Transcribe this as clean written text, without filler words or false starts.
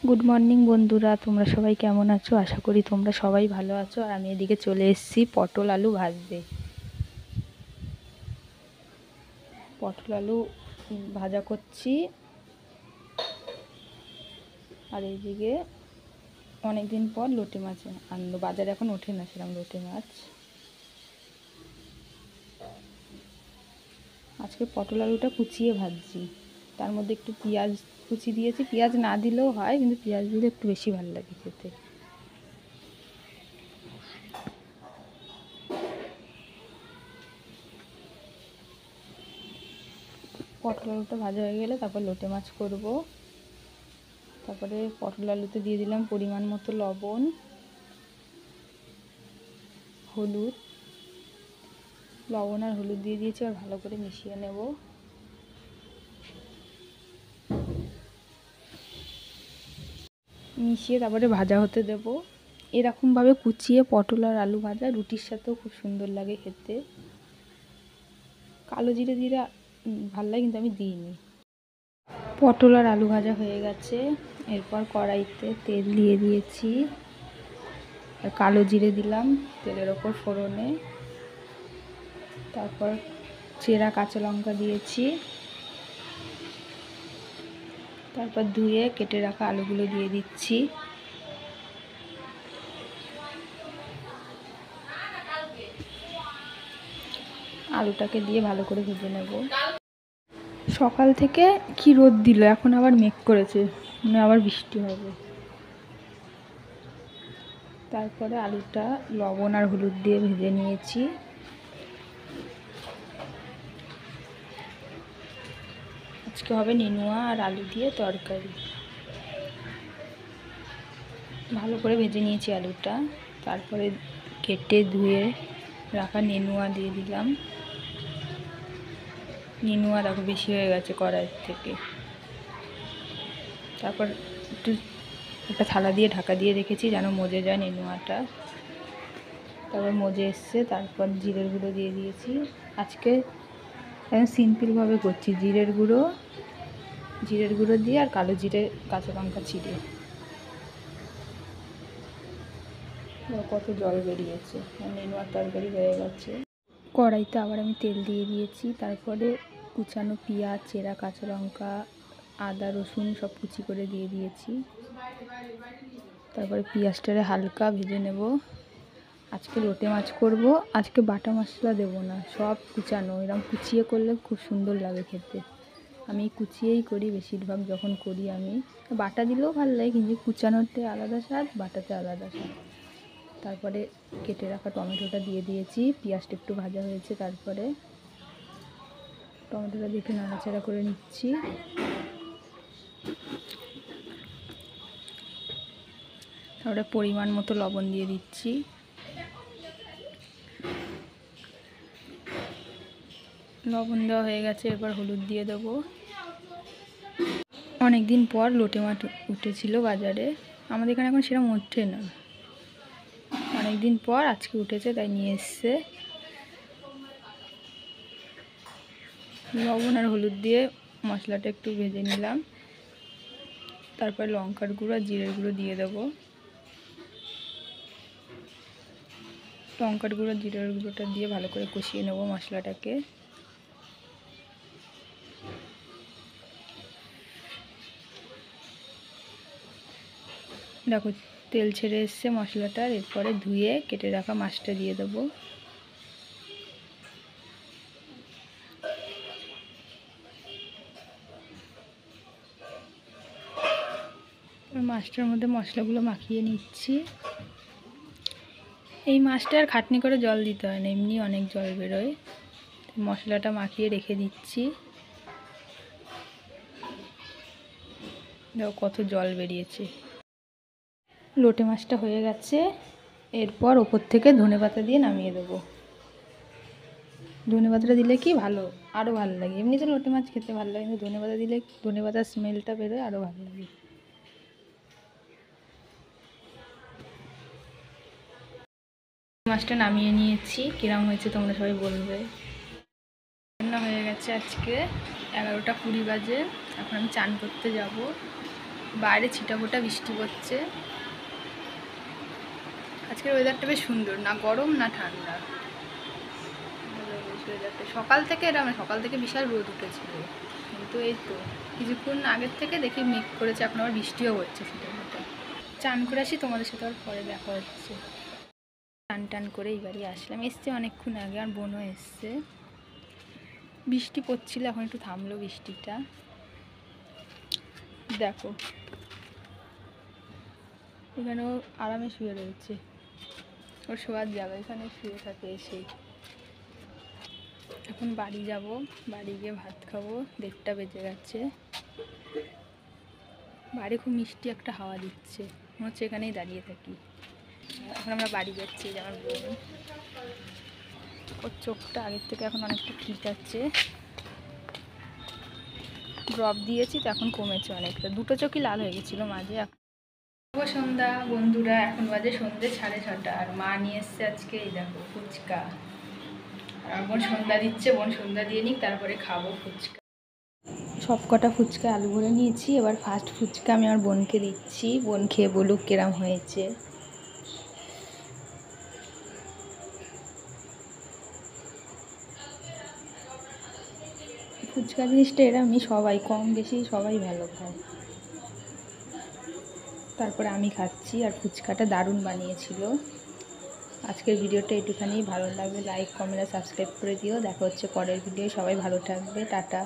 Good morning বন্ধুরা, তোমরা সবাই কেমন আছো? আশা করি তোমরা সবাই ভালো আছো। আর আমি এদিকে চলে এসেছি পটল আলু ভাজতে। পটল আলু ভাজা করছি। আর এইদিকে অনেকদিন পর লোটে মাছ আনলো, বাজারে এখন ওঠে না সেরকম লোটে মাছ। আজকে পটল আলুটা কুচিয়ে ভাজছি, তার মধ্যে একটু পেঁয়াজ কুচি দিয়েছি। পেঁয়াজ না দিলেও হয়, কিন্তু পেঁয়াজ দিলে একটু বেশি ভালো লাগে খেতে। পটল আলুটা ভাজা হয়ে গেলে তারপর লোটে মাছ করব। তারপরে পটল আলুতে দিয়ে দিলাম পরিমাণ মতো লবণ, হলুদ। লবণ আর হলুদ দিয়ে দিয়েছি, আর ভালো করে মিশিয়ে নেব। মিশিয়ে তারপরে ভাজা হতে দেব। এরকমভাবে কুচিয়ে পটল আর আলু ভাজা রুটির সাথেও খুব সুন্দর লাগে খেতে। কালো জিরে দিলে ভালো লাগে, কিন্তু আমি দিইনি। পটল আর আলু ভাজা হয়ে গেছে। এরপর কড়াইতে তেল দিয়ে দিয়েছি, আর কালো জিরে দিলাম তেলের ওপর ফোড়নে। তারপর চেরা কাঁচা লঙ্কা দিয়েছি। তারপর ধুয়ে কেটে রাখা আলুগুলো দিয়ে দিচ্ছি। আলুটাকে দিয়ে ভালো করে ভেজে নেব। সকাল থেকে কি রোদ দিল, এখন আবার মেঘ করেছে, মানে আবার বৃষ্টি হবে। তারপরে আলুটা লবণ আর হলুদ দিয়ে ভেজে নিয়েছি। আজকে হবে নেনুয়া আর আলু দিয়ে তরকারি। ভালো করে ভেজে নিয়েছি আলুটা। তারপরে কেটে ধুয়ে রাখা নেনুয়া দিয়ে দিলাম। নেনুয়া দেখো বেশি হয়ে গেছে কড়াই থেকে। তারপর একটু একটা থালা দিয়ে ঢাকা দিয়ে রেখেছি যেন মজে যায় নেনুয়াটা। তারপর মজে এসছে। তারপর জিরের গুঁড়ো দিয়ে দিয়েছি। আজকে একদম সিম্পলভাবে করছি, জিরের গুঁড়ো দিয়ে আর কালো জিরে কাঁচা লঙ্কা ছিঁড়ে। কত জল বেরিয়েছে, নেনুয়ার তরকারি হয়ে গেছে। কড়াইতে আবার আমি তেল দিয়ে দিয়েছি। তারপরে কুচানো পেঁয়াজ, চেরা কাঁচা লঙ্কা, আদা রসুন সব কুচি করে দিয়ে দিয়েছি। তারপরে পেঁয়াজটারে হালকা ভেজে নেব। আজকে লোটে মাছ করব। আজকে বাটা মশলা দেব না, সব কুচানো। এরকম কুচিয়ে করলে খুব সুন্দর লাগে খেতে। আমি কুচিয়েই করি বেশিরভাগ যখন করি। আমি বাটা দিলেও ভালো লাগে, কিন্তু কুচানোতে আলাদা স্বাদ, বাটাতে আলাদা স্বাদ। তারপরে কেটে রাখা টমেটোটা দিয়ে দিয়েছি। পেঁয়াজটা একটু ভাজা হয়েছে, তারপরে টমেটোটা দিয়ে একটু নাড়াচাড়া করে নিচ্ছি। তারপরে পরিমাণ মতো লবণ দিয়ে দিচ্ছি। লবণ দেওয়া হয়ে গেছে, এবার হলুদ দিয়ে দেবো। অনেক দিন পর লোটে মাছ উঠেছিল বাজারে, আমাদের এখানে এখন সেরকম ওঠে না। অনেক দিন পর আজকে উঠেছে, তাই নিয়ে এসছে। লবণ আর হলুদ দিয়ে মশলাটা একটু ভেজে নিলাম। তারপর লঙ্কার গুঁড়ো আর জিরের গুঁড়ো দিয়ে দেবো। লঙ্কার গুঁড়ো জিরের গুঁড়োটা দিয়ে ভালো করে কষিয়ে নেব মশলাটাকে। দেখো তেল ছেড়ে এসছে মশলাটার। এরপরে ধুয়ে কেটে রাখা মাছটা দিয়ে দেবো। মাছটার মধ্যে মশলাগুলো মাখিয়ে নিচ্ছি। এই মাছটা আর খাটনি করে জল দিতে হয় না, এমনি অনেক জল বেরোয়। মশলাটা মাখিয়ে রেখে দিচ্ছি। দেখো কত জল বেরিয়েছে। লোটে মাছটা হয়ে গেছে। এরপর ওপর থেকে ধনেপাতা দিয়ে নামিয়ে দেবো। ধনেপাতাটা দিলে কি আরও ভালো লাগে। এমনিতে লোটে মাছ খেতে ভালো লাগে, কিন্তু ধনেপাতা দিলে ধনেপাতার স্মেলটা বেরোয়, আরও ভালো লাগে। মাছটা নামিয়ে নিয়েছি। কিরম হয়েছে তোমরা সবাই বলবে। রান্না হয়ে গেছে। আজকে 11টা 20 বাজে। এখন আমি চান করতে যাব। বাইরে ছিটাফোটা বৃষ্টি পড়ছে। আজকের ওয়েদারটা বেশ সুন্দর, না গরম না ঠান্ডা। ওয়েদারটা সকাল থেকে বিশাল রোদ উঠেছিল, কিন্তু এই তো কিছুক্ষণ আগের থেকে দেখি মেঘ করেছে, এখন আবার বৃষ্টিও হচ্ছে ছিটাফোটা। চান করে আসি, তোমাদের সাথে আবার পরে দেখা হচ্ছে। টান করে এইবারই আসলাম, এসছে অনেকক্ষণ আগে, আর বোনও এসছে। বৃষ্টি পড়ছিল, এখন একটু থামলো বৃষ্টিটা। দেখো এখানেও আরামে শুয়ে রয়েছে, ওর শোয়ার জায়গা, এখানে শুয়ে থাকে এসেই। এখন বাড়ি যাব, বাড়ি গিয়ে ভাত খাবো, 1:30টা বেজে গেছে। বাড়ি খুব মিষ্টি একটা হাওয়া দিচ্ছে, মনে হচ্ছে এখানেই দাঁড়িয়ে থাকি। এখন আমরা বাড়ি যাচ্ছি, যে আমার বোন, ওর চোখটা আগের থেকে এখন অনেকটা ঠিক আছে, ড্রপ দিয়েছি তো এখন কমেছে অনেকটা, দুটো চোখই লাল হয়ে গেছিলো মাঝে। শুভ সন্ধ্যা বন্ধুরা, এখন বাজে সন্ধ্যে 6:30, আর মা নিয়ে এসছে আজকে এই দেখো ফুচকা। আর বোন সন্ধ্যা দিচ্ছে, বোন সন্ধ্যা দিয়ে নিক, তারপরে খাবো ফুচকা। সব কটা ফুচকা আলু ভরে নিয়েছি, এবার ফার্স্ট ফুচকা আমি আমার বোনকে দিচ্ছি, বোন খেয়ে বলুক কিরম হয়েছে। ফুচকা জিনিসটা এরমই, সবাই কম বেশি সবাই ভালো খায়। তারপরে আমি খাচ্ছি, আর ফুচকাটা দারুণ বানিয়েছিল। আজকের ভিডিওটা একটুখানি, ভালো লাগবে লাইক কমেন্ট আর সাবস্ক্রাইব করে দিও। দেখা হচ্ছে পরের ভিডিও, সবাই ভালো থাকবে, টাটা।